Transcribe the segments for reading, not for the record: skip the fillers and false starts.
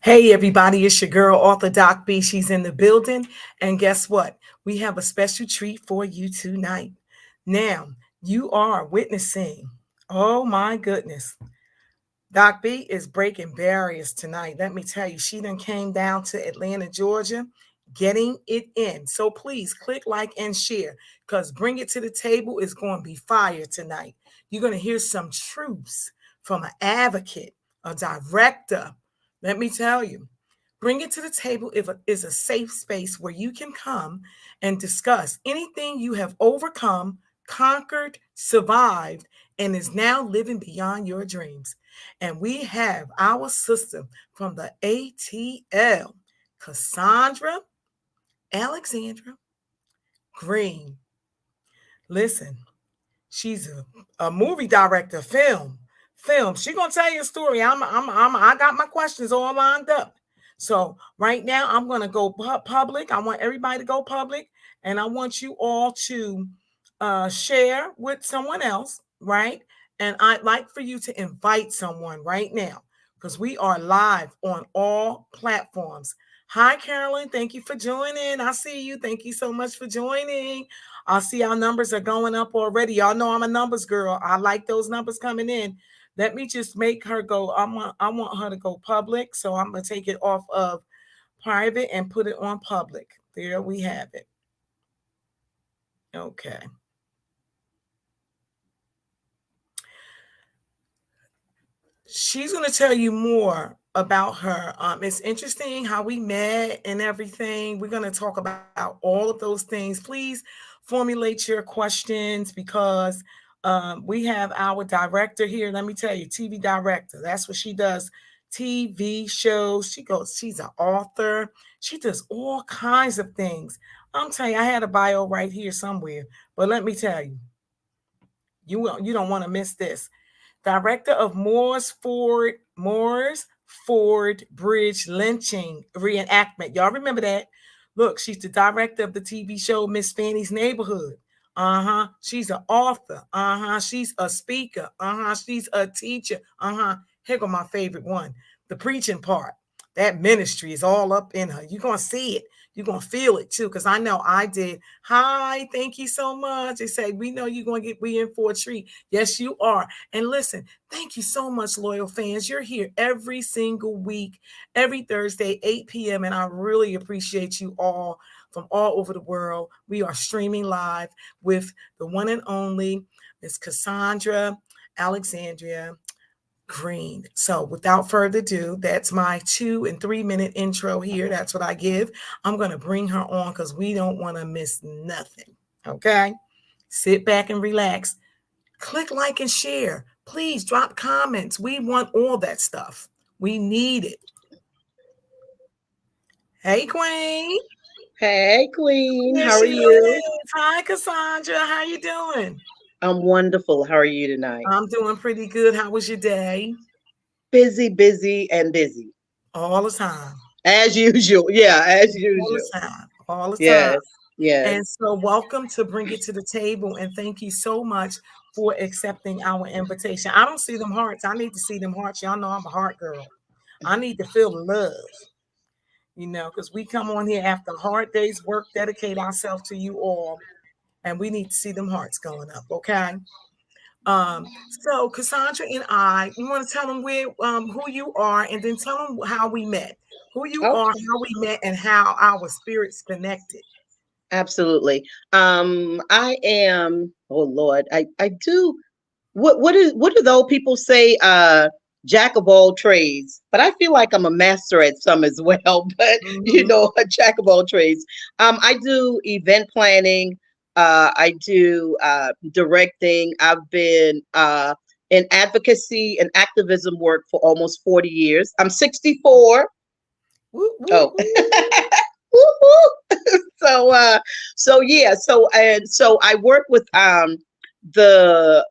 Hey everybody, it's your girl, author Doc B. She's in the building. And guess what? We have a special treat for you tonight. Now, you are witnessing, oh my goodness, Doc B is breaking barriers tonight. Let me tell you, she done came down to Atlanta, Georgia, getting it in. So please click like and share because Bring It to the Table is going to be fire tonight. You're going to hear some truths from an advocate, a director. Let me tell you, Bring It to the Table is a safe space where you can come and discuss anything you have overcome, conquered, survived, and is now living beyond your dreams. And we have our sister from the ATL, Cassandra Alexandra Green. Listen, she's a movie director, film. She gonna tell you a story. I got my questions all lined up. So right now I'm gonna go public. I want everybody to go public, and I want you all to share with someone else, right? And I'd like for you to invite someone right now because we are live on all platforms. Hi, Carolyn. Thank you for joining. I see you. Thank you so much for joining. I see our numbers are going up already. Y'all know I'm a numbers girl. I like those numbers coming in. Let me just make her go. I want her to go public. So I'm going to take it off of private and put it on public. There we have it. Okay. She's going to tell you more about her. It's interesting how we met and everything. We're going to talk about all of those things. Please formulate your questions because we have our director here. Let me tell you, TV director. That's what she does. TV shows. She's an author. She does all kinds of things. I'm telling you, I had a bio right here somewhere. But let me tell you, you don't want to miss this. Director of Moores Ford Bridge Lynching Reenactment. Y'all remember that? Look, she's the director of the TV show Miss Fannie's Neighborhood. She's an author. She's a speaker. She's a teacher. Here go my favorite one, the preaching part. That ministry is all up in her. You're going to see it. You're going to feel it too, because I know I did. Hi, thank you so much. They say, we know you're going to get we in for a treat. Yes, you are. And listen, thank you so much, loyal fans. You're here every single week, every Thursday, 8 p.m. And I really appreciate you all from all over the world. We are streaming live with the one and only Miss Cassandra Alexandria Green. So without further ado, that's my 2 and 3 minute intro here. That's what I give. I'm going to bring her on because we don't want to miss nothing. Okay. Sit back and relax. Click like and share. Please drop comments. We want all that stuff. We need it. Hey, Queen. Hey, Queen. There How are she you? is. Hi, Cassandra. How you doing? I'm wonderful. How are you tonight? I'm doing pretty good. How was your day? Busy, busy, and busy. All the time. As usual. Yeah, as All usual. the time. All the time. Yes, yes. And so welcome to Bring It to the Table. And thank you so much for accepting our invitation. I don't see them hearts. I need to see them hearts. Y'all know I'm a heart girl. I need to feel the love, because we come on here after a hard day's work, dedicate ourselves to you all. And we need to see them hearts going up. Okay. So Cassandra and I, you want to tell them who you are, and then tell them how we met, who you are, Okay, how we met, and how our spirits connected. absolutely. I am, oh Lord, I do what do those people say? Jack of all trades, but I feel like I'm a master at some as well, but Mhm. a jack of all trades. I do event planning. I do directing. I've been in advocacy and activism work for almost 40 years. I'm 64. Woo, woo, Oh, woo. woo-hoo. So I work with the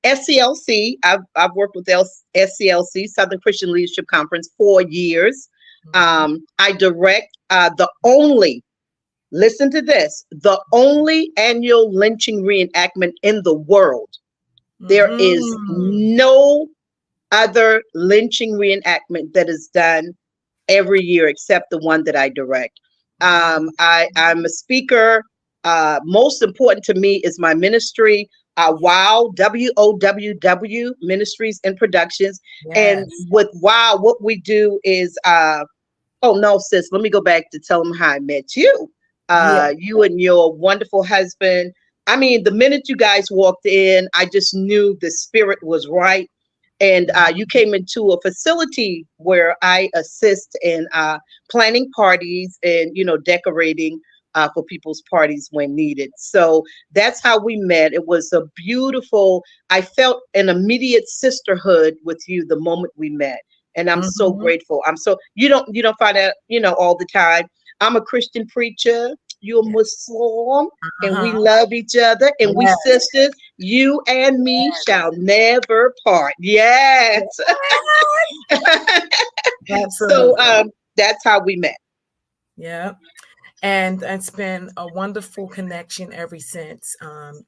SCLC. I've worked with SCLC, Southern Christian Leadership Conference, 4 years. Mhm. I direct the only, listen to this, the only annual lynching reenactment in the world. There is Mhm. no other lynching reenactment that is done every year except the one that I direct. I'm a speaker. Most important to me is my ministry, WOW, WOWW Ministries and Productions. And Yes. with WOW, what we do is, oh no, sis, let me go back to tell them how I met you. Yeah. You and your wonderful husband. I mean, the minute you guys walked in, I just knew the spirit was right. And you came into a facility where I assist in planning parties and, decorating for people's parties when needed. So that's how we met. It was a beautiful, I felt an immediate sisterhood with you the moment we met. And I'm so Mm-hmm. grateful. You don't find that, all the time. I'm a Christian preacher. You're a Muslim, and we Uh-huh. love each other, and we Yes. sisters. You and me shall never part. Yes. So Absolutely. that's how we met. Yeah. And it's been a wonderful connection ever since.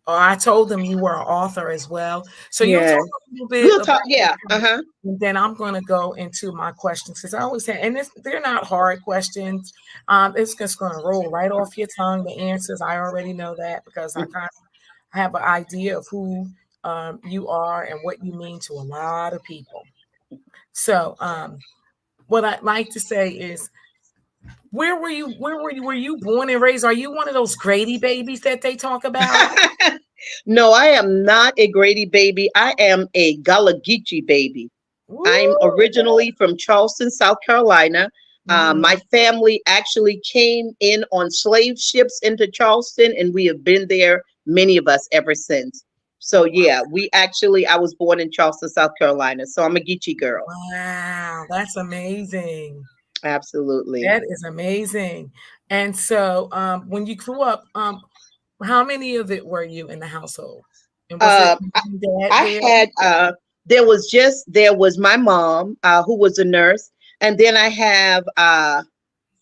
I told them you were an author as well. So you talk Yeah. a little bit We'll about talk. Yeah. that, Uh-huh. and then I'm going to go into my questions because I always say, and they're not hard questions. It's just going to roll right off your tongue. The answers, I already know that because I have an idea of who you are and what you mean to a lot of people. So, what I'd like to say is, where were you? Where were you? Were you born and raised? Are you one of those Grady babies that they talk about? No, I am not a Grady baby. I am a Gullah Geechee baby. I'm Woo! originally from Charleston, South Carolina. My Mm, family actually came in on slave ships into Charleston, and we have been there, many of us, ever since. So, yeah, I was born in Charleston, South Carolina. So I'm a Geechee girl. wow, that's amazing. Absolutely. That is amazing. And so, when you grew up, how many of it were you in the household? And was it Uh, mom and dad I there? had there was my mom who was a nurse, and then I have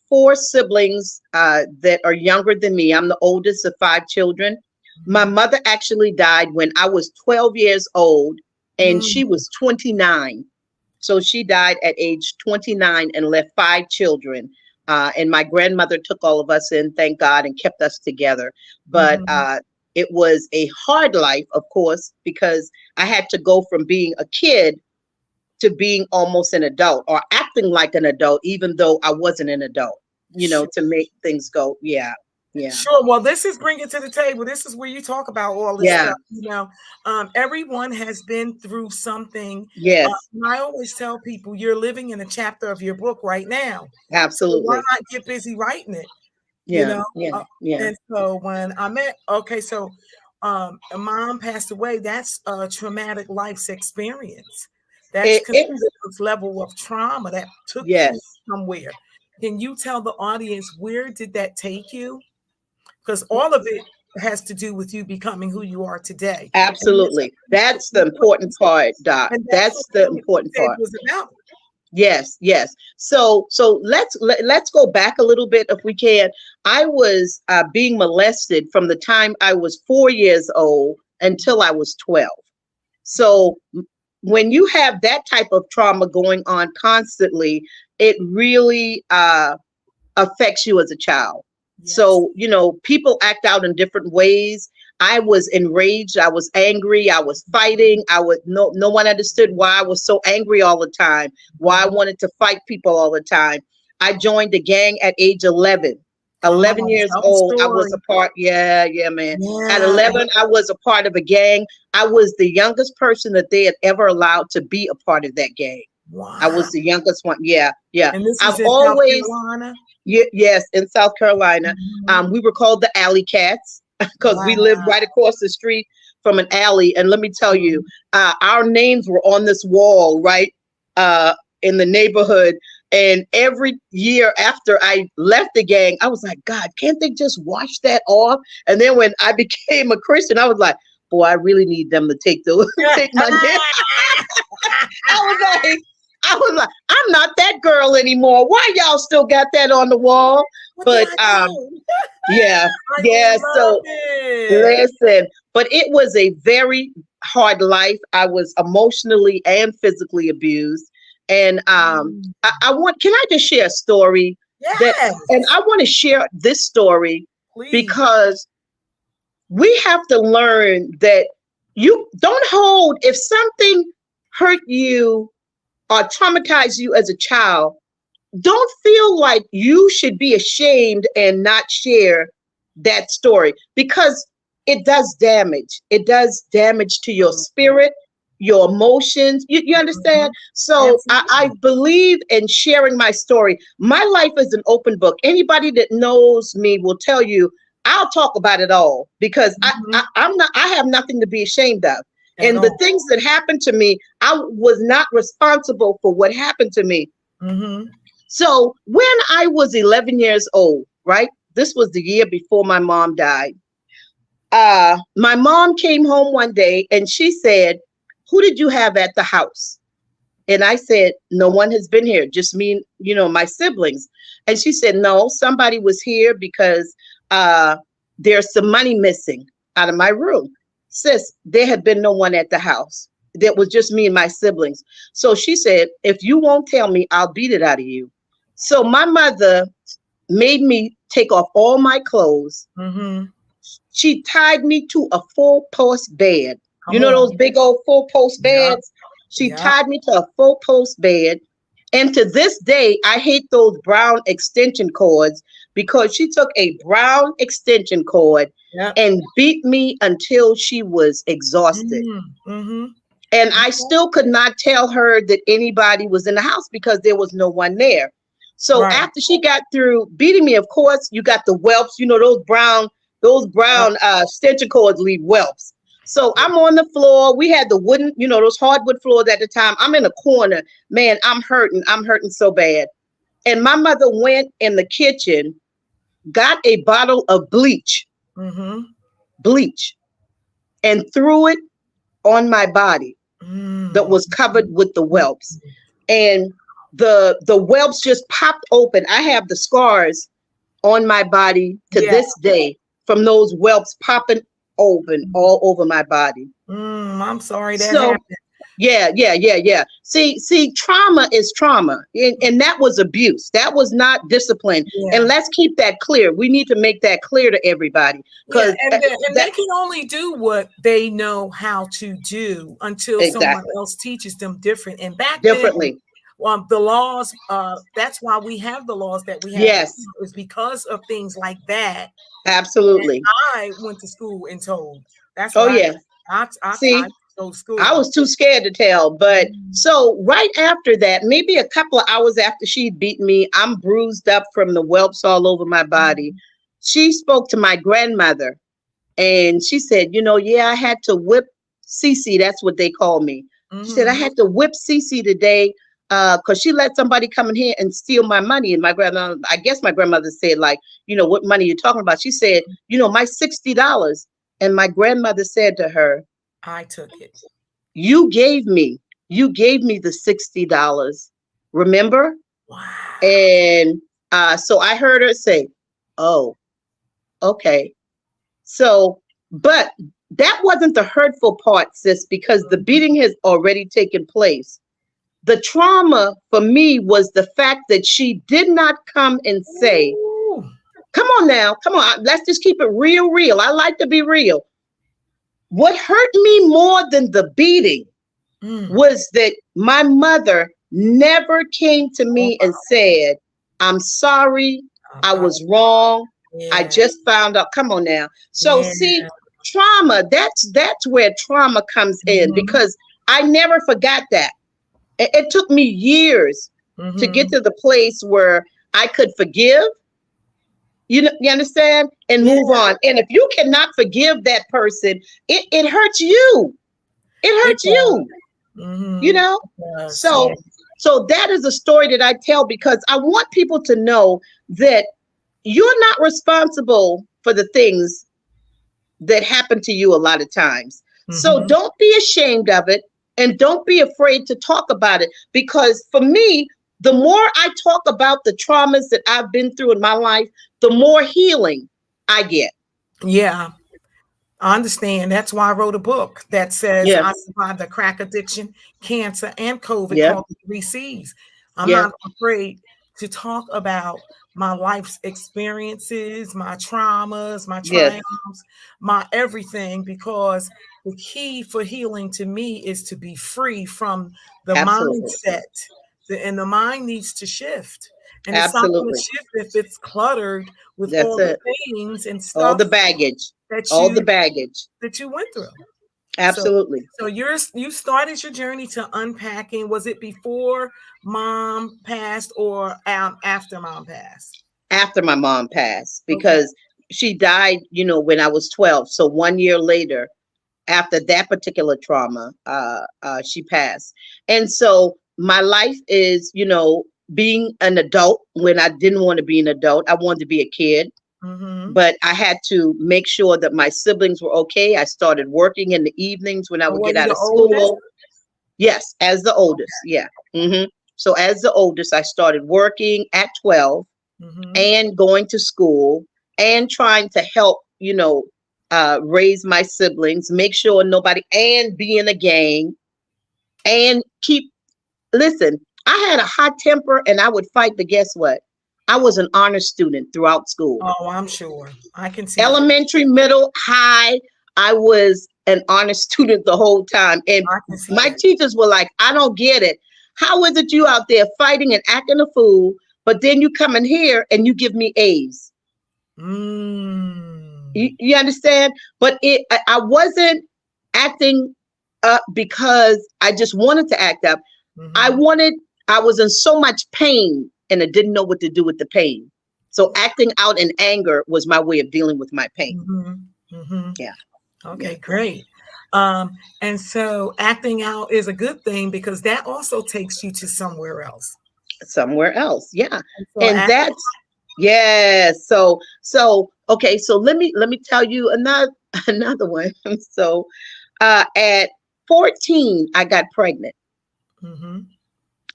four siblings that are younger than me. I'm the oldest of five children. My Mhm. mother actually died when I was 12 years old, and she Mm, was 29. So she died at age 29 and left five children. And my grandmother took all of us in, thank God, and kept us together. But mhm. it was a hard life, of course, because I had to go from being a kid to being almost an adult or acting like an adult, even though I wasn't an adult, to make things go. Yeah. Yeah. Sure. Well, this is bring it to the table. This is where you talk about all this Yeah. stuff. Everyone has been through something. Yes. And I always tell people you're living in a chapter of your book right now. So why Absolutely. not get busy writing it? You Yeah. know? Yeah. Uh, Yeah. and so when I met, okay, so a mom passed away. That's a traumatic life's experience. That's It considered a level of trauma that took you yes. somewhere. Can you tell the audience where did that take you? Because all of it has to do with you becoming who you are today. And Absolutely. That's the important part, Doc. that's That's what the the important table part. was about. Yes, yes. So let's go back a little bit if we can. I was being molested from the time I was 4 years old until I was 12. So when you have that type of trauma going on constantly, it really affects you as a child. Yes. So, people act out in different ways. I was enraged, I was angry, I was fighting. I was no one understood why I was so angry all the time, why I Mhm. wanted to fight people all the time. I joined a gang at age 11. Come 11 on, years tell the old, I was a story. part. Yeah, yeah, man. At Yeah. 11, I was a part of a gang. I was the youngest person that they had ever allowed to be a part of that gang. I Wow. was the youngest one. Yeah, yeah. And this I've was in South always Carolina. Yes, in South Carolina. Mhm. We were called the Alley Cats because we lived Wow. right across the street from an alley. And let me tell you, Mhm. our names were on this wall, right, uh, in the neighborhood. And every year after I left the gang, I was like, God, can't they just wash that off? And then when I became a Christian, I was like, boy, I really need them to take the take my name. I was like, I'm not that girl anymore. Why y'all still got that on the wall? What did But I do? yeah, I yeah. love So it. listen, but it was a very hard life. I was emotionally and physically abused. And I want, can I just share a story that, Yes, and I want to share this story please. because we have to learn that you don't hold, if something hurt you or traumatized you as a child, don't feel like you should be ashamed and not share that story, because it does damage. It does damage to your spirit, your emotions. You understand? Mhm. So I Absolutely. believe in sharing my story. My life is an open book. Anybody that knows me will tell you I'll talk about it all, because Mhm. I'm not, I have nothing to be ashamed of. At And the all. things that happened to me, I was not responsible for what happened to me. Mhm. So when I was 11 years old, right? This was the year before my mom died. My mom came home one day and she said, "Who did you have at the house?" And I said, "No one has been here, just me, my siblings." And she said, "No, somebody was here because uh, there's some money missing out of my room." Sis, there had been no one at the house. That was just me and my siblings. So she said, "If you won't tell me, I'll beat it out of you." So my mother made me take off all my clothes. Mhm. She tied me to a full post bed. You Come know those on. big old full post Yep. beds? She Yep. tied me to a full post bed. And to this day, I hate those brown extension cords, because she took a brown extension cord Yep. and beat me until she was exhausted. Mhm. Mhm. And I Okay. still could not tell her that anybody was in the house because there was no one there. So Right. after she got through beating me, of course, you got the whelps. You know those Yep. brown extension cords leave whelps. So I'm on the floor. We had the wooden, those hardwood floors at the time. I'm in a corner. Man, I'm hurting. I'm hurting so bad. And my mother went in the kitchen, got a bottle of Mhm. bleach, and threw it on my body that Mm. was covered with the Mhm. whelps. And the whelps just popped open. I have the scars on my body to Yeah. this day from those whelps popping open all over my body. I'm sorry that So happened. yeah. See, trauma is trauma, and that was abuse. That was not discipline. And Yeah. let's keep that clear. We need to make that clear to everybody, Yeah, because and that they can only do what they know how to do until someone exactly else teaches them different. And back then, differently. the laws, that's why we have the laws that we have Yes, now, is because of things like that. And absolutely. I went to school and told. That's Oh why yeah. I See, go to I school. was too scared to tell. But Mhm. so right after that, maybe a couple of hours after she beat me, I'm bruised up from the whelps all over my body. Mhm. She spoke to my grandmother and she said, "Yeah, I had to whip Cece. That's what they call me." She said, "I Mhm. had to whip Cece today because she let somebody come in here and steal my money." And my grandmother, I guess my grandmother said, like, "What money you talking about?" She said, "My $60." And my grandmother said to her, I took it. you gave me, the $60. Remember? Wow. And so I heard her say, "Oh, okay." So, but that wasn't the hurtful part, sis, because the Mhm. beating has already taken place. The trauma for me was the fact that she did not come and say, Ooh. "Come on now, come on, let's just keep it real, real. I like to be real." What hurt me more than the beating Mm. was that my mother never came to Oh me and my. said, "I'm sorry, I I was apologize. wrong. I Yeah. just found out." Come on now. So Yeah. see, trauma, that's where trauma comes in, Mhm. because I never forgot that. It took me years to get Mhm. to the place where I could forgive, you understand, and Yeah, move on. And if you cannot forgive that person, it hurts you. It it hurts does. you. you Mhm. know It does. so Yeah. so that is a story that I tell, because I want people to know that you're not responsible for the things that happen to you a lot of times. So Mhm. don't be ashamed of it, and don't be afraid to talk about it, because for me, the more I talk about the traumas that I've been through in my life, the more healing I get. Yeah. I understand. That's why I wrote a book that says Yeah, I survived the crack addiction, cancer, and COVID, yeah, called the 3 C's. I'm yeah, not afraid to talk about my life's experiences, my traumas, my yes, triumphs, my everything, because the key for healing to me is to be free from the absolutely, mindset. And the mind needs to shift. And it's not going to absolutely. shift if it's cluttered with That's all the it. things and All stuff the baggage, that all the you baggage. that you went through. So Absolutely. you started your journey to unpacking. Was it before mom passed or after mom passed? After my mom passed, Okay. because she died, when I was 12. So 1 year later, after that particular trauma, she passed. And so my life is, being an adult when I didn't want to be an adult. I wanted to be a kid, Mm-hmm. but I had to make sure that my siblings were okay. I started working in the evenings when I Or would were get you out the of oldest? school. Yes, as the oldest. Yeah. So as the oldest, I started working at 12 Mm-hmm. and going to school and trying to help, raise my siblings, make sure nobody, and be in a gang and listen, I had a hot temper and I would fight, but guess what? I was an honor student throughout school. Oh, I'm sure. I can see that. Elementary, middle, high, I was an honor student the whole time. And I can see my that. teachers were like, I don't get it. How is it you out there fighting and acting a fool, but then you come in here and you give me A's? You, Mm. you understand? But I wasn't acting up because I just wanted to act up. I Mm-hmm. wanted, I was in so much pain and I didn't know what to do with the pain. So acting out in anger was my way of dealing with my pain. Mm-hmm. Mm-hmm. Yeah, yeah. Okay, great. And so acting out is a good thing because that also takes you to somewhere else. Somewhere else. Yeah. And so And that's, yeah. So okay, so let me tell you another another one. So at 14, I got pregnant mm-hmm,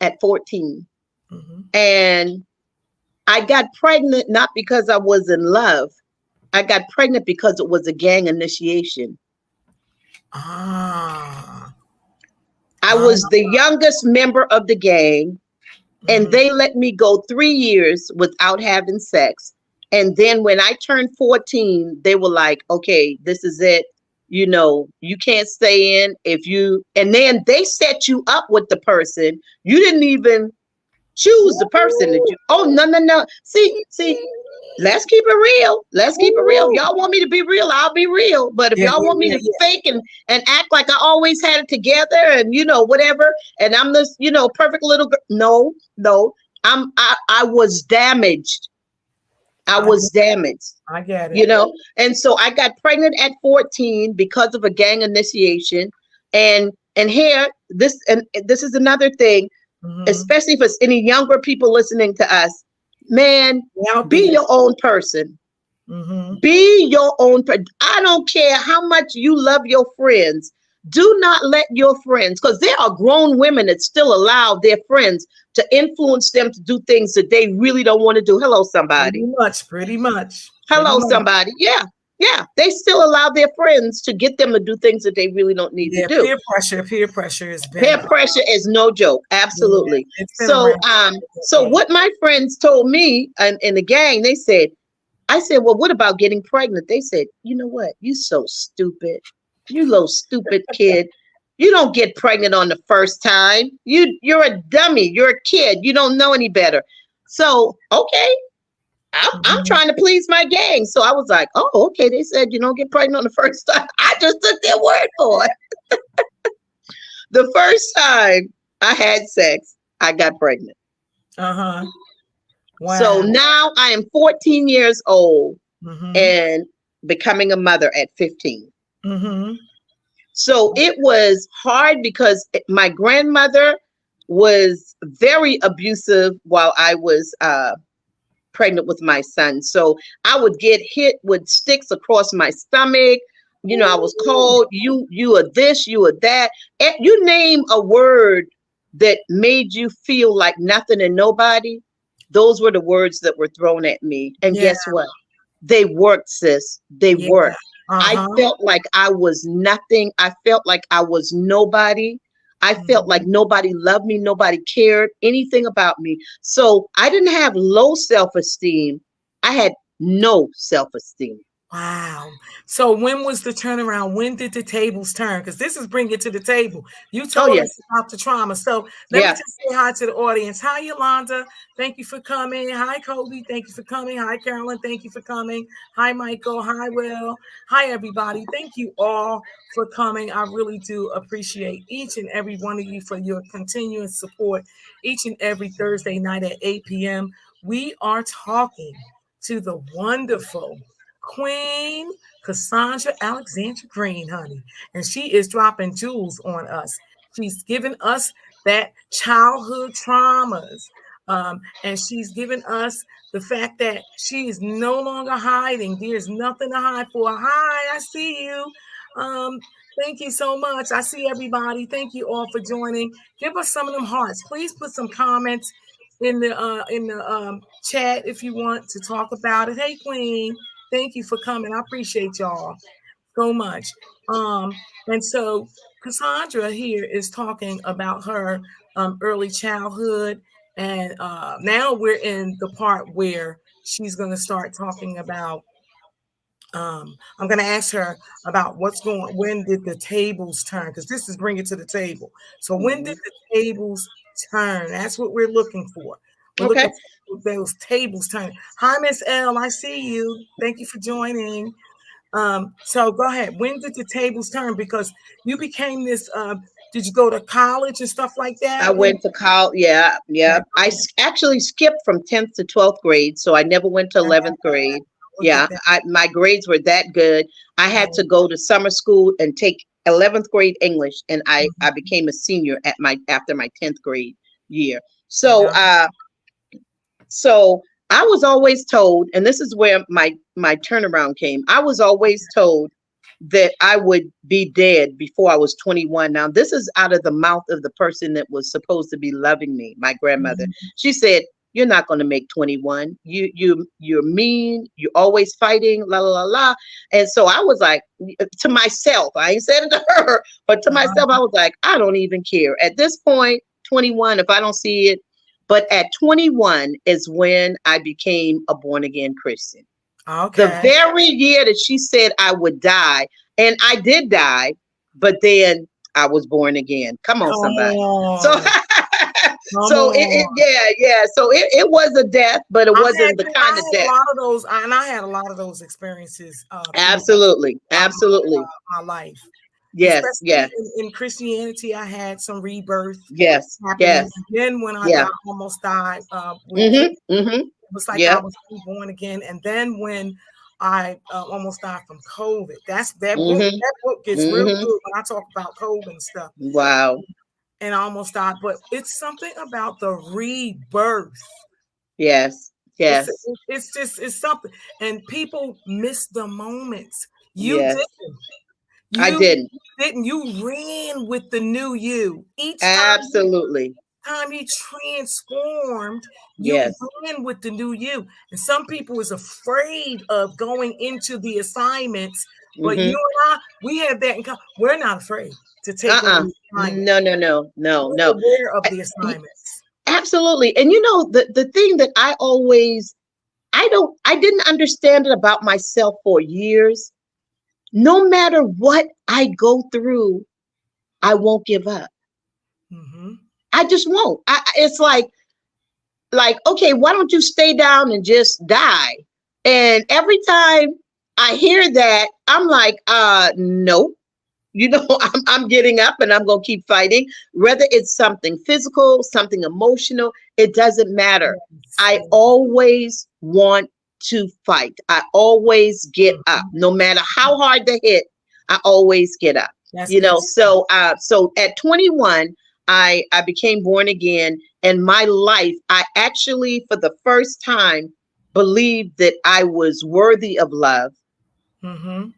at 14. mm-hmm. And I got pregnant not because I was in love. I got pregnant because it was a gang initiation. Ah, I ah, was the youngest member of the gang, and mm-hmm, they let me go 3 years without having sex. And then when I turned 14, they were like, okay, this is it. You can't stay in and then they set you up with the person. You didn't even choose the person that oh, no, no, no. See, let's keep it real. Let's keep it real. If ooh. y'all want me to be real, I'll be real. But if Yeah, y'all yeah, want me yeah, to yeah. fake and act like I always had it together and whatever, and I'm this perfect little girl, no, no, I was damaged. I I was get it. damaged. I get You it. know, and so I got pregnant at 14 because of a gang initiation, and this is another thing, Mm-hmm. especially if it's any younger people listening to us, man, Now be be. your own person. Mm-hmm. Be your own person. I don't care how much you love your friends. Do not let your friends, because there are grown women that still allow their friends to influence them to do things that they really don't want to do. Hello, somebody. Pretty much. Pretty much. Pretty Hello, much. somebody. Yeah, yeah. They still allow their friends to get them to do things that they really don't need to Yeah, do. peer pressure. Peer pressure has Peer been. pressure is no joke. Yeah, Absolutely. it's been So, around for so decades. what my friends told me and in the gang, they said, I said, well, what about getting pregnant? They said, you know what? You so stupid. You little stupid kid. You don't get pregnant on the first time. You're a dummy. You're a kid. You don't know any better. So, okay. I'm Mhm. trying to please my gang. So I was like, oh, okay. They said you don't get pregnant on the first time. I just took their word for it. The first time I had sex, I got pregnant. Uh-huh. So Wow. now I am 14 years old Mhm. and becoming a mother at 15. Mhm. So it was hard because my grandmother was very abusive while I was pregnant with my son. So I would get hit with sticks across my stomach. I was Ooh. called you are this, you are that. And you name a word that made you feel like nothing and nobody. Those were the words that were thrown at me. And Yeah, guess what? They worked, sis. They yeah. worked. I Uh-huh. felt like I was nothing. I felt like I was nobody. I felt like Mhm. nobody loved me, nobody cared anything about me. So I didn't have low self-esteem. I had no self-esteem. Wow. So when was the turnaround? When did the tables turn? Because this is Bring It to the Table. You Oh told us yes. about the trauma. So let me Yeah. just say hi to the audience. Hi, Yolanda. Thank you for coming. Hi, Kobe. Thank you for coming. Hi, Carolyn. Thank you for coming. Hi, Michael. Hi, Will. Hi, everybody. Thank you all for coming. I really do appreciate each and every one of you for your continuous support each and every Thursday night at 8 p.m. We are talking to the wonderful Queen Cassandra Alexandra Green, honey. And she is dropping jewels on us. She's given us that childhood traumas. And she's given us the fact that she is no longer hiding. There's nothing to hide for. Hi, I see you. Um, Thank you so much. I see everybody. Thank you all for joining. Give us some of them hearts. Please put some comments in the chat if you want to talk about it. Hey, Queen. Thank you for coming. I appreciate y'all so much. And so Cassandra here is talking about her early childhood, and now we're in the part where she's going to start talking about. I'm going to ask her about what's going. When did the tables turn? Because this is Bring It to the Table. So when did Mhm. the tables turn? That's what we're looking for. We're looking Okay. for those tables turn. Hi, Miss L. I see you. Thank you for joining. So go ahead. When did the tables turn? Because you became this. Did you go to college and stuff like I that? When went to college. Yeah, yeah. okay, Actually skipped from 10th to 12th grade, so I never went to 11th grade. look at Yeah, that. my grades were that good. I had Right. to go to summer school and take 11th grade English, and I became a senior at my after my 10th grade year. So Yeah. so I was always told, and this is where my turnaround came. I was always told that I would be dead before I was 21. Now, this is out of the mouth of the person that was supposed to be loving me, my grandmother. Mhm. She said, "You're not going to make 21. You're mean. You're always fighting. La la la la." And so I was like, to myself, I ain't said it to her, but to myself, I was like, I don't even care at this point. 21. If I don't see it, but at 21 is when I became a born again Christian. The Okay. very year that she said I would die, and I did die, but then I was born again. Come on, Come somebody. So, on. Come so on. yeah, yeah. So it was a death, but it wasn't the I kind of had a death. lot of those, and I had a lot of those experiences throughout Absolutely, absolutely. my life, Yes, especially yes, in Christianity. I had some rebirth yes, happening. yes. And then when I Yeah. got almost died with Mhm, cancer, mhm. it was like I Yep. was reborn again. And then when I almost died from COVID, that book. Mhm, That book gets real mhm. good when I talk about COVID and stuff. Wow. And I almost died, but it's something about the rebirth. Yes, It's yes, it's just it's something, and people miss the moments. You yes. didn't. I You didn't. didn't. You ran with the new you. Each Absolutely. time you transformed, you Yes. ran with the new you. And some people is afraid of going into the assignments, but you Mhm. and I, we have that in common. We're not afraid to take on Uh-uh. the assignment. No, no, no, no, We're no. aware of I- the y- assignments. Absolutely. And you know, the thing that I didn't understand it about myself for years. No matter what I go through, I won't give up. Hmm. I just won't. It's like, okay, why don't you stay down and just die? And every time I hear that, I'm like, no. I'm getting up and I'm going to keep fighting, whether it's something physical, something emotional, it doesn't matter. Yes, I yes. always want to fight. I always get up, Mhm. no matter how hard the hit. I always get up. That's good stuff. So at 21, I became born again, and my life, I actually for the first time believed that I was worthy of love. Hmm.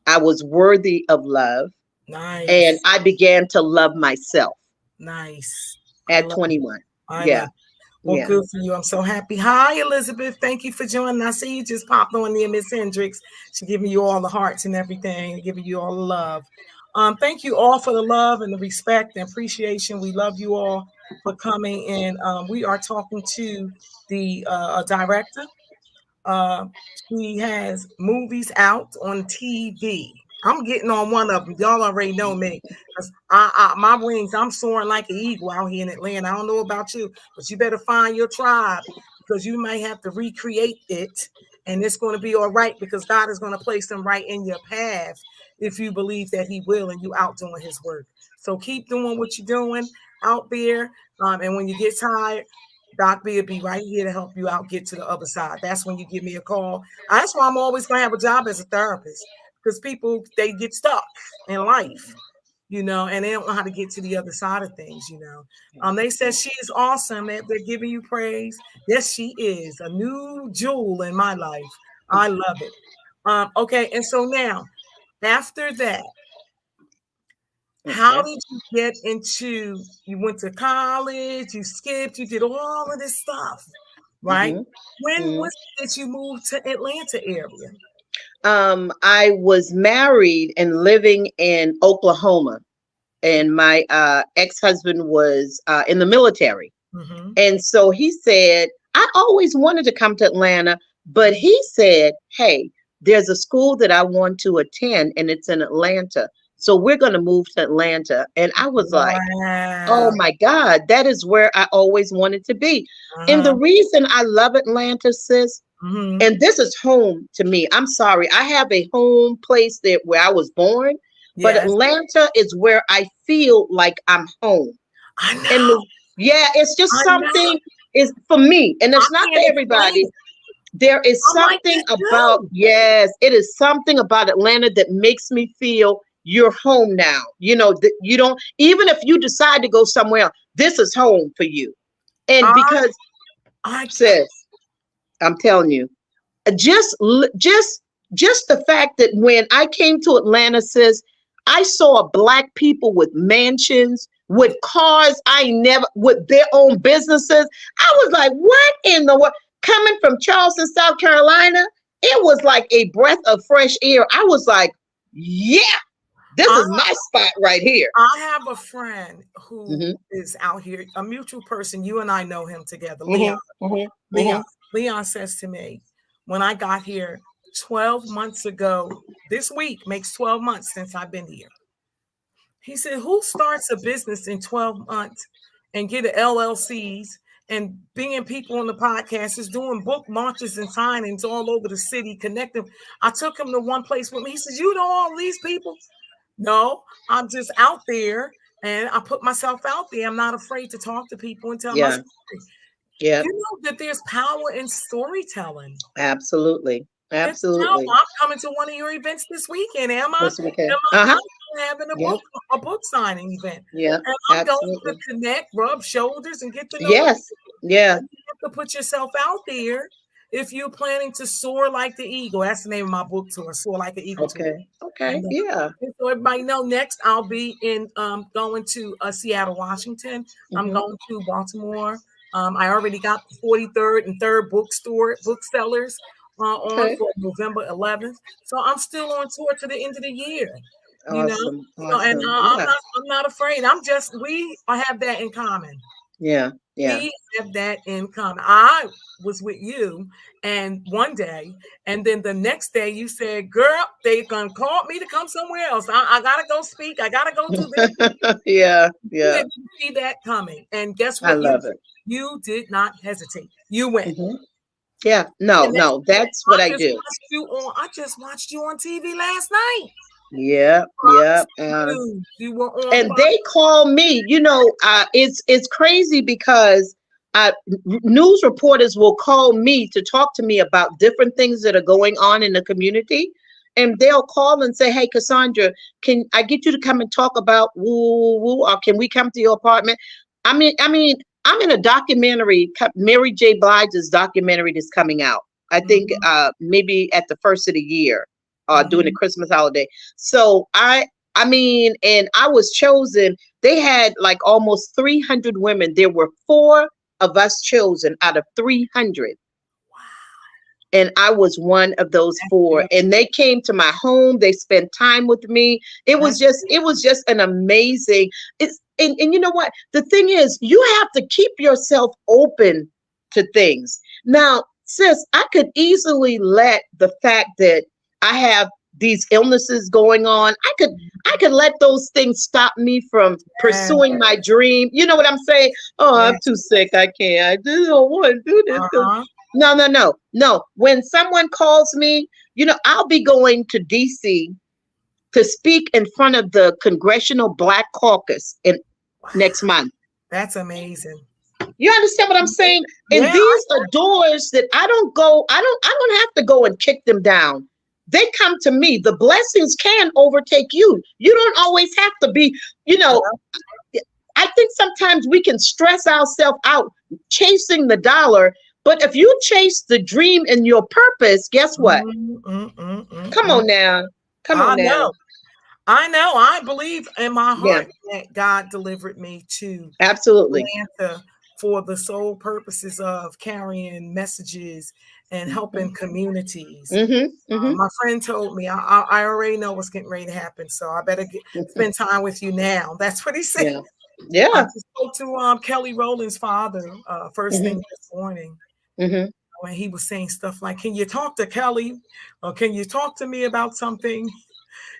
I was worthy of love, and Nice. I began to love myself Nice. I at love it. 21. I Yeah. love it. Well, Yeah. good for you. I'm so happy. Hi, Elizabeth. Thank you for joining. I see you just popped on there, Miss Hendricks. She giving you all the hearts and everything, giving you all the love. Thank you all for the love and the respect and appreciation. We love you all for coming in. We are talking to the director. Uh, she has movies out on TV. I'm getting on one of them. Y'all already know me. 'Cause my wings, I'm soaring like an eagle out here in Atlanta. I don't know about you, but you better find your tribe because you might have to recreate it. And it's going to be all right because God is going to place them right in your path if you believe that He will and you out doing His work. So keep doing what you're doing out there. And when you get tired, Doc B will be right here to help you out, get to the other side. That's when you give me a call. That's why I'm always going to have a job as a therapist because people, they get stuck in life, and they don't know how to get to the other side of things. They said she is awesome. They're giving you praise. Yes, she is a new jewel in my life. I love it. Okay. And so now, after that, how Okay. did you get into, you went to college, you skipped, you did all of this stuff, right? Hmm. When did you move to Atlanta area? I was married and living in Oklahoma, and my ex-husband was in the military. Mm-hmm. And so he said, I always wanted to come to Atlanta, but he said, hey, there's a school that I want to attend, and it's in Atlanta. So we're going to move to Atlanta. And I was like, oh Wow. my God, that is where I always wanted to be. And Uh-huh. the reason I love Atlanta, sis, Mm-hmm. and this is home to me. I'm sorry. I have a home place there where I was born, but Yes. Atlanta is where I feel like I'm home. I And know. yeah, it's just I know. something is for me, and I it's not for can't explain everybody. it. There is I'm like something that about, too. yes, it is something about Atlanta that makes me feel you're home now. That you don't, even if you decide to go somewhere else, this is home for you. And I because, I sis, I'm telling you, just just the fact that when I came to Atlanta, sis, I saw black people with mansions, with cars I never, with their own businesses. I was like, what in the world? Coming from Charleston, South Carolina, it was like a breath of fresh air. I was like, yeah, this I is my spot right here. I have a friend who Hmm. is out here, a mutual person. You and I know him together, Leon. Hmm. Hmm. Leon. Hmm. Leon says to me, when I got here 12 months ago, this week makes 12 months since I've been here. He said, who starts a business in 12 months and get an LLCs and being people on the podcast is doing book launches and signings all over the city, connecting. I took him to one place with me. He says, you know all these people? No, I'm just out there and I put myself out there. I'm not afraid to talk to people and tell my Yeah. story. Yeah. You know that there's power in storytelling. Absolutely. It's power. Absolutely. I'm coming to one of your events this weekend. Am I? This weekend. Am I Uh-huh. not? I'm having Yep. a book signing event, Yeah. and I'm going to Absolutely. connect, rub shoulders, and get to know the Yes. people. Yeah. And you have to put yourself out there if you're planning to soar like the eagle. That's the name of my book tour, Soar Like an Eagle Tour. Okay. Okay. And Yeah. so everybody know next I'll be in going to Seattle, Washington. I'm Hmm. going to Baltimore. I already got the 43rd and 3rd booksellers on Okay. for November 11th. So I'm still on tour to the end of the year. You know, Awesome. and Awesome. I'm Yeah. not afraid. We have that in common. Yeah. Yeah. We have that in common. I was with you, and one day, and then the next day, you said, "Girl, they gonna call me to come somewhere else. I gotta go speak. I gotta go do this." Yeah. You Yeah. didn't see that coming, and guess I what? You love did? it. You did not hesitate. You went, Hmm. Yeah. No, and that's no, that's what I do. I just watched you on TV last night. Yeah. Fox Yeah. News. You were on And Fox. they call me, it's crazy because news reporters will call me to talk to me about different things that are going on in the community, and they'll call and say, hey, Cassandra, can I get you to come and talk about woo woo, or can we come to your apartment? I mean I'm in a documentary, Mary J. Blige's documentary that's coming out, I think Mhm, maybe at the first of the year, during the mhm. Christmas holiday. So I mean, and I was chosen. They had like almost 300 women. There were four of us chosen out of 300. And I was one of those That's 4. beautiful. And they came to my home. They spent time with me. That's It was just an amazing. And you know what? The thing is, you have to keep yourself open to things. Now, sis, I could easily let the fact that I have these illnesses going on, I could let those things stop me from yes, pursuing my dream. You know what I'm saying? Oh, I'm yes. too sick. I can't. I just don't want to do this. Uh-huh. No, no, no, no. When someone calls me, I'll be going to DC to speak in front of the Congressional Black Caucus in Wow. next month. That's amazing. You understand what I'm saying? And Yeah. these are doors that I don't have to go and kick them down. They come to me. The blessings can overtake you. You don't always have to be, you know, I think sometimes we can stress ourselves out chasing the dollar. But if you chase the dream and your purpose, guess what? Come Mm. on now. Come on I now. know. I know. I believe in my Yeah, heart that God delivered me to absolutely. Atlanta for the sole purposes of carrying messages and helping communities. Hmm. My friend told me, I already know what's getting ready to happen, so I better spend time with you now. That's what he said. Yeah. I Yeah. just spoke to Kelly Rowland's father first thing Hmm. this morning Hmm. when he was saying stuff like, "Can you talk to Kelly? Or can you talk to me about something?"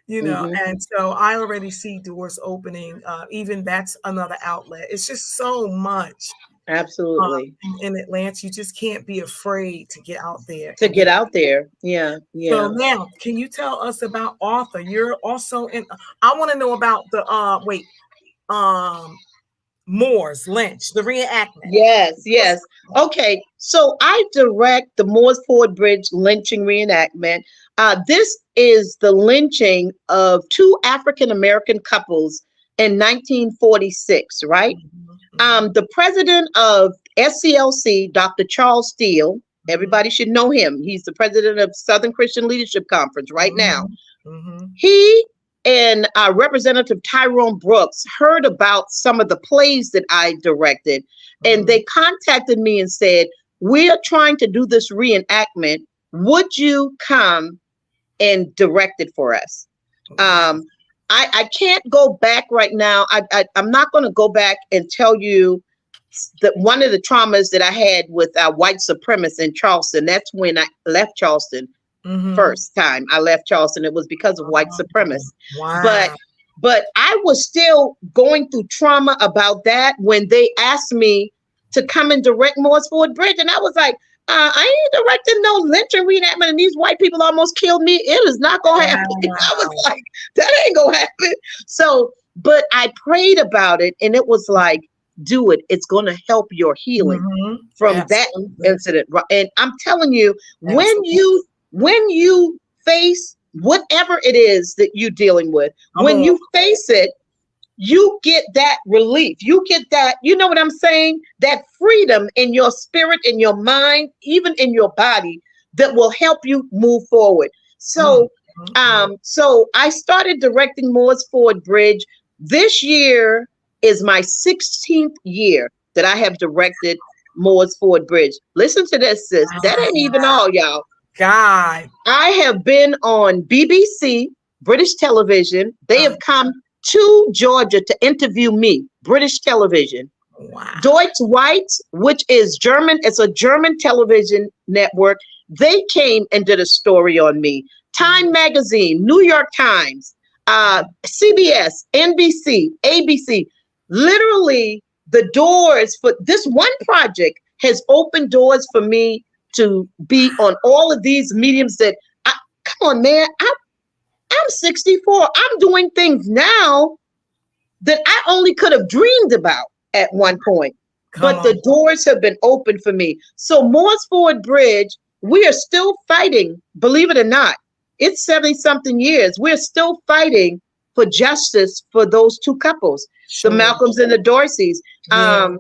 Hmm. And so I already see doors opening. Even that's another outlet. It's just so much Absolutely. in Atlanta. You just can't be afraid to get out there To and get. get out there. Yeah. So Yeah. now, can you tell us about Arthur? You're also in. I want to know about the um, Moore's Lynch, the reenactment. Yes, yes. Okay, so I direct the Moores Ford Bridge lynching reenactment. This is the lynching of 2 African American couples in 1946, right? Mhm, mhm, The president of SCLC, Dr. Charles Steele, mhm, everybody should know him. He's the president of Southern Christian Leadership Conference right now. mhm, mhm, He and Representative Tyrone Brooks heard about some of the plays that I directed, and mhm, they contacted me and said, "We're trying to do this reenactment. Would you come and direct it for us?" wow. Um, I can't go back right now. I'm not going to go back and tell you that one of the traumas that I had with white supremacists in Charleston. That's when I left Charleston Mhm. first time I left Charleston. It was because of white supremacists. But Wow. but I was still going through trauma about that when they asked me to come and direct Morse Ford Bridge. And I was like, I ain't directing no lynching reenactment and these white people almost killed me. It is not gonna happen. I was Wow. like, that ain't gonna happen. So, but I prayed about it and it was like, do it. It's gonna help your healing Mhm. from that Absolutely. incident. And I'm telling you, Absolutely. when you face whatever it is that you're dealing with, Come when on. you face it, you get that relief. You get that, you know what I'm saying? That freedom in your spirit, in your mind, even in your body that will help you move forward. Mm, So, mm, mm. so I started directing Moores Ford Bridge. This year is my 16th year that I have directed Moores Ford Bridge. Listen to this, sis. That ain't even all, y'all. God. I have been on BBC, British television. They Uh, have come to Georgia to interview me, British television. wow. Deutsche White, which is German, it's a German television network. They came and did a story on me. Mm, Time Magazine, New York Times, CBS, NBC, ABC. Literally, the doors for this one project has opened doors for me to be on all of these mediums that come on, man. I'm 64. I'm doing things now that I only could have dreamed about at one point. come But on. the doors have been opened for me. So Moores Ford Bridge, we are still fighting, believe it or not. It's 70 something years. We're still fighting for justice for those 2 couples, the Sure. Malcolms and the Dorseys. Yeah.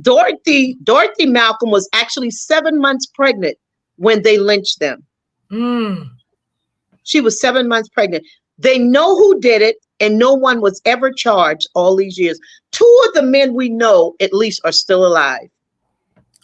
Dorothy Malcolm was actually 7 months pregnant when they lynched them. Mm, She was 7 months pregnant. They know who did it, and no one was ever charged all these years. 2 of the men we know, at least, are still alive.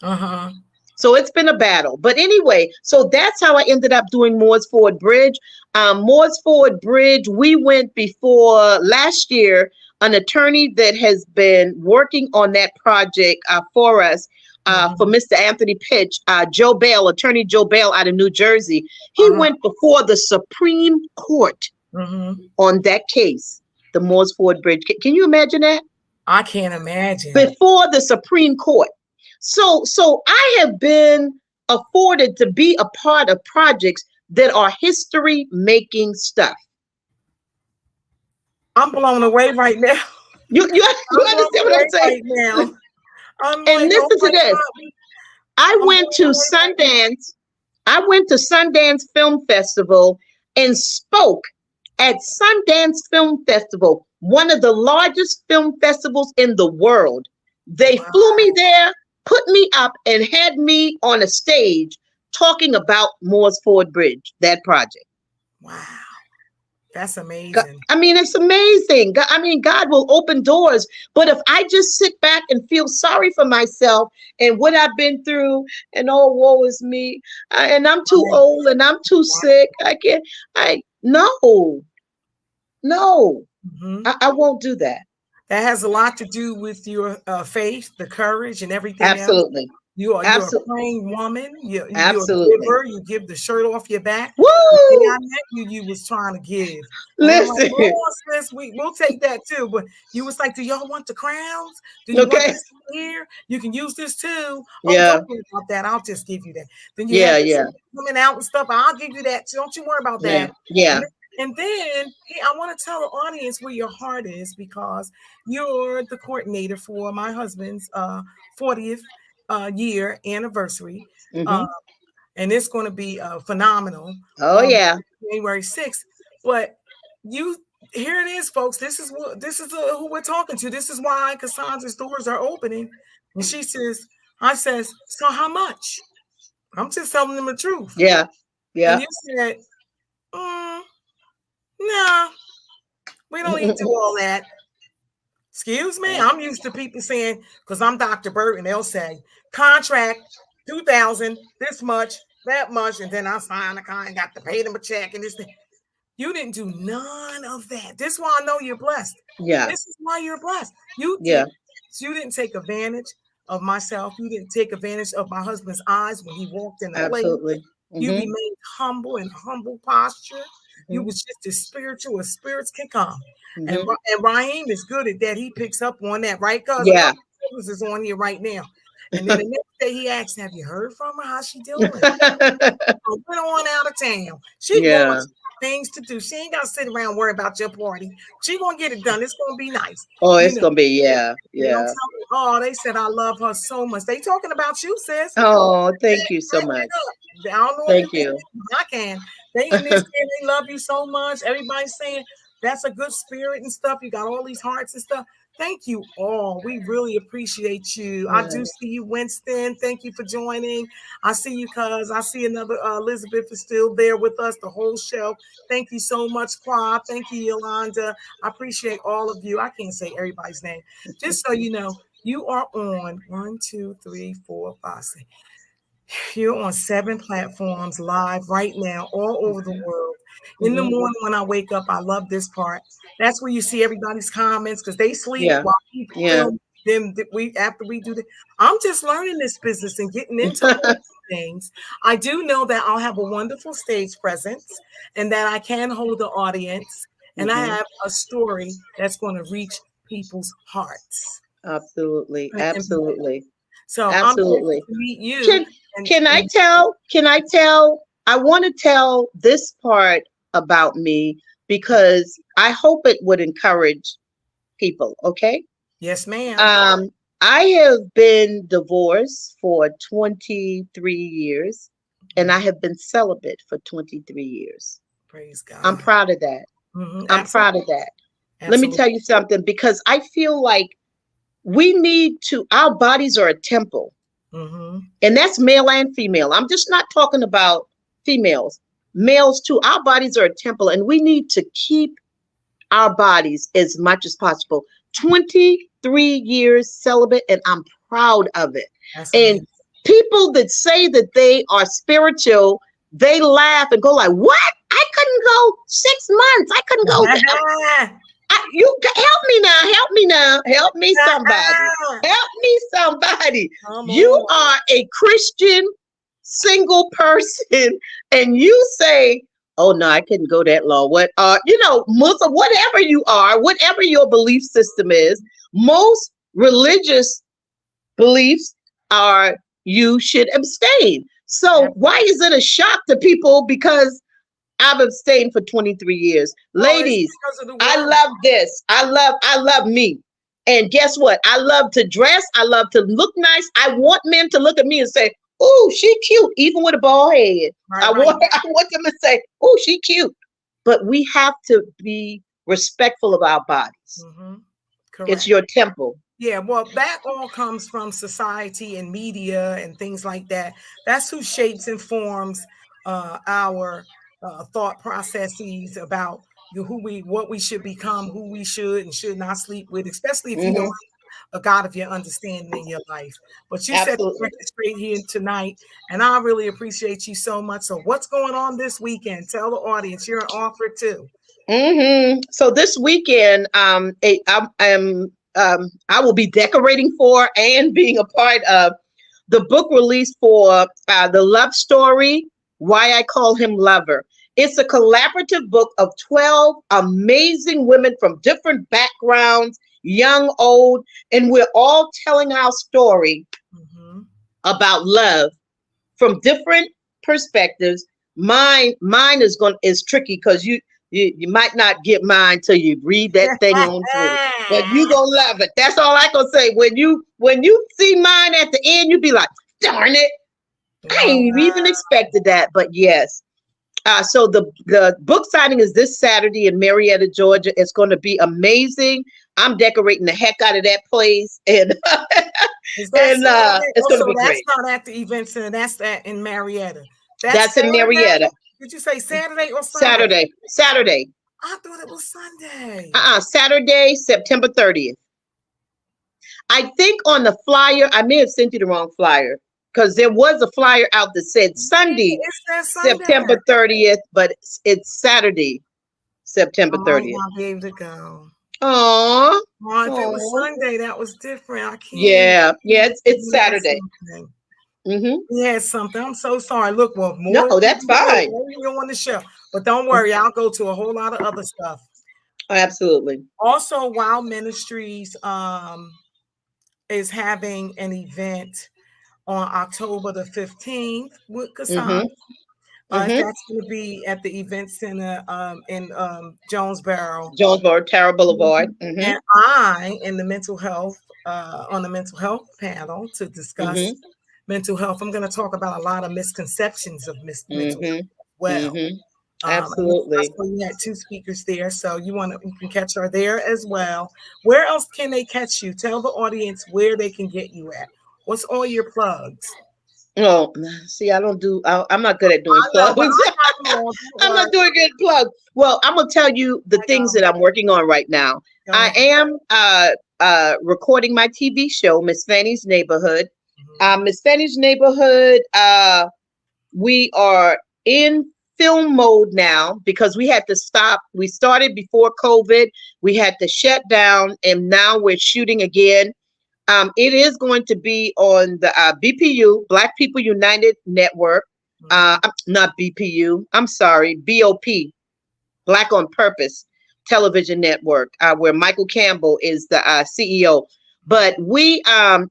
Uh-huh. So it's been a battle. But anyway, so that's how I ended up doing Moores Ford Bridge. Moores Ford Bridge, we went before last year, an attorney that has been working on that project for us, for Mm-hmm. Mr. Anthony Pitch, Joe Bell, attorney Joe Bell out of New Jersey. He Uh-huh. went before the Supreme Court Mm-hmm. on that case, the Moores Ford Bridge. Can you imagine that? I can't imagine. Before the Supreme Court. So I have been afforded to be a part of projects that are history making stuff. I'm blown away right now. You I'm blown understand what away I'm saying? right now. I'm And like, oh listen to my this. God. I I'm went blown to away right now. Sundance. I went to Sundance Film Festival and spoke at Sundance Film Festival, one of the largest film festivals in the world. They Wow. flew me there, put me up, and had me on a stage talking about Moores Ford Bridge, that project. Wow. That's amazing. I mean, it's amazing. I mean, God will open doors. But if I just sit back and feel sorry for myself and what I've been through, and oh, woe is me, and I'm too Right. old and I'm too sick, I can't, no, no, Mhm. I won't do that. That has a lot to do with your faith, the courage, and everything else. Absolutely. You're a Absolutely. praying woman. You're a Absolutely. giver. You give the shirt off your back. The day Woo! I met you, you was trying to give, and I'm like, Listen. oh, sis, we'll take that too. But you was like, do y'all want the crowns? Do you want Okay. this here? You can use this too. Oh, Yeah. don't worry about that. I'll just give you that. Then you Yeah. have this Yeah. coming out and stuff. I'll give you that. Don't you worry about Yeah. that. Yeah. And then hey, I want to tell the audience where your heart is because you're the coordinator for my husband's 40th year anniversary. Uh, Hmm. and it's going to be phenomenal Oh on yeah. January 6th. But you, here it is, folks. This is who we're talking to. This is why Cassandra's doors are opening. And she says, I says, so how much? I'm just telling them the truth. Yeah. And Yeah. you said, no, we don't need to do all that. Excuse me. I'm used to people saying, because I'm Dr. Burt, and they'll say, contract 2,000, this much, that much, and then I sign the contract, got to pay them a check and this thing. You didn't do none of that. This is why I know you're blessed. Yeah. This is why you're blessed. Yeah. You didn't take advantage of myself. You didn't take advantage of my husband's eyes when he walked in the place. Absolutely. You Hmm. remained humble in humble posture. You Hmm. was just as spiritual as spirits can come. And, Hmm. and Raheem is good at that. He picks up on that, right? Because a Yeah. couple of us is on here right now. And then the next day he asks, have you heard from her? How's she doing? I went on out of town. She going Yeah. to things to do. She ain't got to sit around worry about your party. She going to get it done. It's going to be nice. Oh, You it's know, gonna be, yeah. they don't Yeah. tell me, oh, they said I love her so much. They talking about you, sis. Oh, thank you so Back much. it up. I don't know if you Thank can. you. I can. They in this saying they love you so much. Everybody's saying that's a good spirit and stuff. You got all these hearts and stuff. Thank you all. We really appreciate you. I Yeah. do see you, Winston. Thank you for joining. I see you, cuz. I see another Elizabeth is still there with us, the whole show. Thank you so much, Qua. Thank you, Yolanda. I appreciate all of you. I can't say everybody's name. Just so you know, you are on 1, 2, 3, 4, 5, 6. You're on 7 platforms live right now, all over the world. In the Hmm. morning when I wake up, I love this part. That's where you see everybody's comments because they sleep Yeah. while we Yeah. film them. We after we do that. I'm just learning this business and getting into all these things. I do know that I'll have a wonderful stage presence and that I can hold the audience, and I Hmm. have a story that's going to reach people's hearts. Absolutely. And Absolutely. so I'm grateful Absolutely. to meet you. Can And, can I and tell? Can I tell? I want to tell this part about me because I hope it would encourage people. Okay. yes, ma'am. Um, I have been divorced for 23 years, and I Mhm. have been celibate for 23 years. Praise I'm God. proud of that. I'm proud of Absolutely. that. Let me Absolutely. tell you something because I feel like we need to, our bodies are a temple, Hmm. and that's male and female. I'm just not talking about females, males too. Our bodies are a temple, and we need to keep our bodies as much as possible. 23 years celibate, and I'm proud of it. That's And amazing. People that say that they are spiritual, they laugh and go like, what? I couldn't go 6 months. I couldn't go. You help me now. Help me now. Help me somebody. Help me somebody. You are a Christian single person and you say, oh no, I couldn't go that long. What Muslim, whatever you are, whatever your belief system is, most religious beliefs are you should abstain. So why is it a shock to people? Because I've abstained for 23 years. Ladies, I love this. I love me. And guess what? I love to dress. I love to look nice. I want men to look at me and say, oh, she cute, even with a bald head. I want them to say, oh, she cute. But we have to be respectful of our bodies. Mm-hmm. It's your temple. Yeah, well, that all comes from society and media and things like that. That's who shapes and forms our thought processes about what we should become, who we should and should not sleep with, especially if you don't have a God of your understanding in your life. But you said the record straight here tonight, and I really appreciate you so much. So what's going on this weekend? Tell the audience you're an author too. So this weekend, I will be decorating for and being a part of the book release for the love story, Why I Call Him Lover. It's a collaborative book of 12 amazing women from different backgrounds, young, old, and we're all telling our story about love from different perspectives. Mine is tricky because you might not get mine till you read that thing on through, but you gonna love it. That's all I gonna say. When you see mine at the end, you be like, darn it, I ain't even expected that. But yes. So the book signing is this Saturday in Marietta, Georgia. It's going to be amazing. I'm decorating the heck out of that place, and it's going to be great. That's not at the event center. That's in Marietta. That's in Marietta. Did you say Saturday or Sunday? Saturday. I thought it was Sunday. Saturday, September 30th. I think on the flyer, I may have sent you the wrong flyer, because there was a flyer out that said Sunday, September 30th, but it's Saturday, September 30th. I'll be able to go. Aww. If it was Sunday, that was different. I can't. Yeah, it's Saturday. We had something. I'm so sorry. Look, well, no, that's fine. You're on the show, but don't worry. I'll go to a whole lot of other stuff. Absolutely. Also, Wow Ministries is having an event on October the 15th with Cassandra. That's going to be at the event center in Jonesboro, Tara Boulevard. And I in the mental health on the mental health panel to discuss mental health. I'm going to talk about a lot of misconceptions of mental health as well. Absolutely. We had 2 speakers there, so you can catch her there as well. Where else can they catch you? Tell the audience where they can get you at. What's all your plugs? Oh, see, I'm not good at doing plugs. I'm not doing good plugs. Well, I'm going to tell you the things that I'm working on right now. I am recording my TV show, Miss Fannie's Neighborhood. Miss Fannie's Neighborhood, we are in film mode now because we had to stop. We started before COVID. We had to shut down, and now we're shooting again. It is going to be on the BPU, Black People United Network. Not BPU. I'm sorry, BOP, Black on Purpose Television Network, where Michael Campbell is the CEO. But we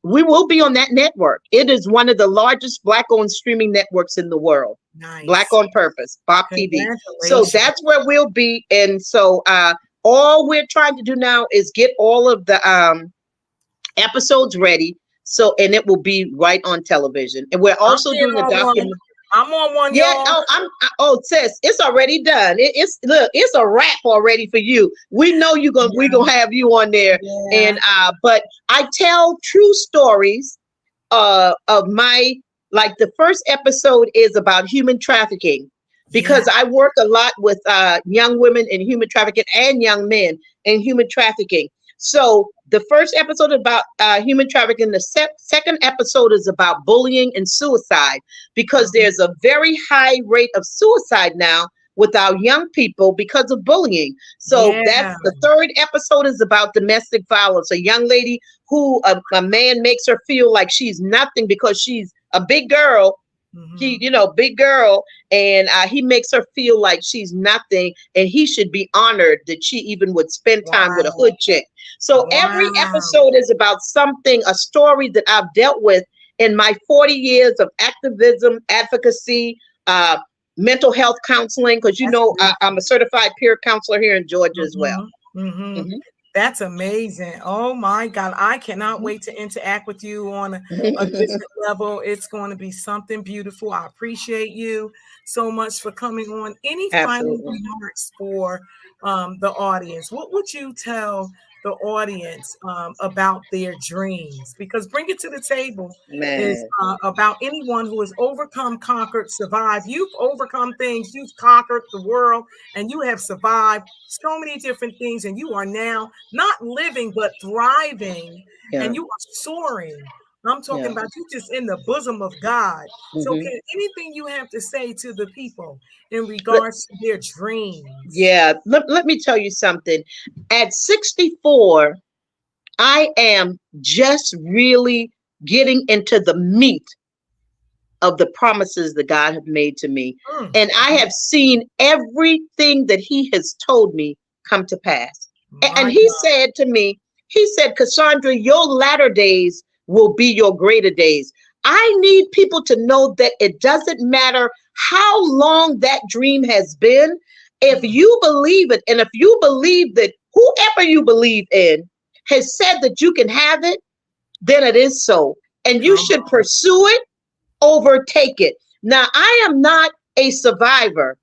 will be on that network. It is one of the largest Black-owned streaming networks in the world. Nice. Black on Purpose, BOP TV. So that's where we'll be. And so all we're trying to do now is get all of the episodes ready, and it will be right on television. And we're also doing a documentary. I'm on one. Yeah. Sis, it's already done. It's a wrap already for you. We know we're gonna have you on there. Yeah. And but I tell true stories of my, like the first episode is about human trafficking, because I work a lot with young women in human trafficking and young men in human trafficking. So the first episode about human trafficking. The second episode is about bullying and suicide, because Mhm. there's a very high rate of suicide now with our young people because of bullying. So that's Yeah. the third episode is about domestic violence. A young lady who a man makes her feel like she's nothing because she's a big girl. He, Mhm. big girl, and he makes her feel like she's nothing, and he should be honored that she even would spend time with a Wow. hood chick. So every Wow. episode is about something, a story that I've dealt with in my 40 years of activism, advocacy, uh, mental health counseling, because That's I'm beautiful. a certified peer counselor here in Georgia as well. Mhm. Mhm. Mhm. That's amazing. Oh my God. I cannot wait to interact with you on a Mhm. different level. It's going to be something beautiful. I appreciate you so much for coming on. Any final Absolutely. remarks for the audience? What would you tell the audience about their dreams? Because Bring It to the Table is Man. about anyone who has overcome, conquered, survived. You've overcome things, you've conquered the world, and you have survived so many different things, and you are now not living but thriving, Yeah. and you are soaring. I'm talking Yeah. about you just in the bosom of God. So, Hmm. can anything you have to say to the people in regards to their dreams? Yeah, let me tell you something. At 64, I am just really getting into the meat of the promises that God have made to me. Mm, And I have seen everything that He has told me come to pass. And my He God. said to me, He said, Cassandra, your latter days will be your greater days. I need people to know that it doesn't matter how long that dream has been. If Mm, you believe it, and if you believe that whoever you believe in has said that you can have it, then it is so. And you come should on. pursue it, overtake it. Now, I am not a survivor.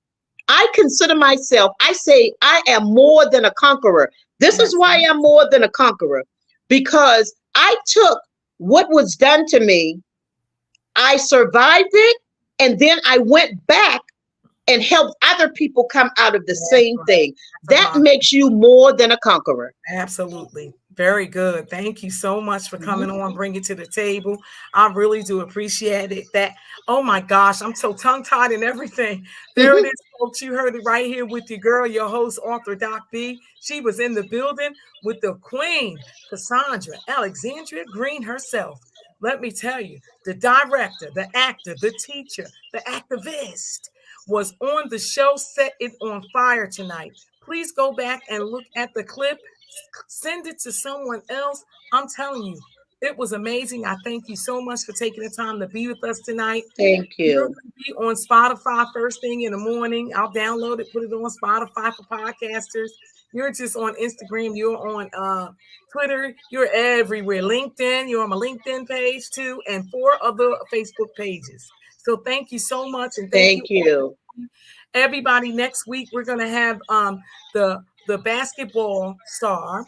I consider myself, I say, I am more than a conqueror. This is That's why I'm more than a conqueror, because I took what was done to me, I survived it, and then I went back and helped other people come out of the that's same right. thing. That's That apostle. makes you more than a conqueror. Absolutely. Very good. Thank you so much for coming Mhm. on, bring it to the table. I really do appreciate it. That, oh my gosh, I'm so tongue tied and everything. There it is, folks. You heard it right here with your girl, your host, author Doc B. She was in the building with the queen, Cassandra Alexandria Green herself. Let me tell you, the director, the actor, the teacher, the activist was on the show, set it on fire tonight. Please go back and look at the clip, send it to someone else. I'm telling you, it was amazing. I thank you so much for taking the time to be with us tonight. Thank You're you. going to be on Spotify first thing in the morning. I'll download it, put it on Spotify for podcasters. You're just on Instagram. You're on Twitter. You're everywhere. LinkedIn. You're on my LinkedIn page too, and 4 other Facebook pages. So thank you so much, and thank you Thank you. everybody. Next week we're gonna have the basketball star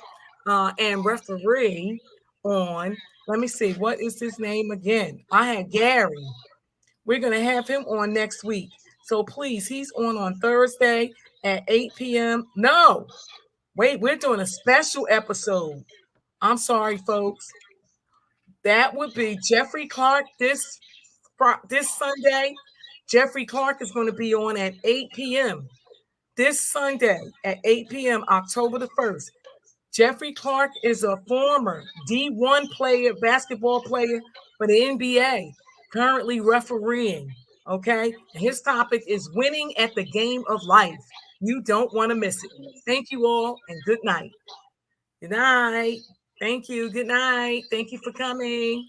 and referee on. Let me see, what is his name again? I had Gary. We're gonna have him on next week. So please, he's on Thursday at 8 p.m. No, wait, we're doing a special episode. I'm sorry, folks. That would be Jeffrey Clark this Sunday. Jeffrey Clark is going to be on at 8 p.m. this Sunday at 8 p.m., October the 1st. Jeffrey Clark is a former D1 player, basketball player for the NBA, currently refereeing. Okay. And his topic is winning at the game of life. You don't want to miss it. Thank you all and good night. Good night. Thank you. Good night. Thank you for coming.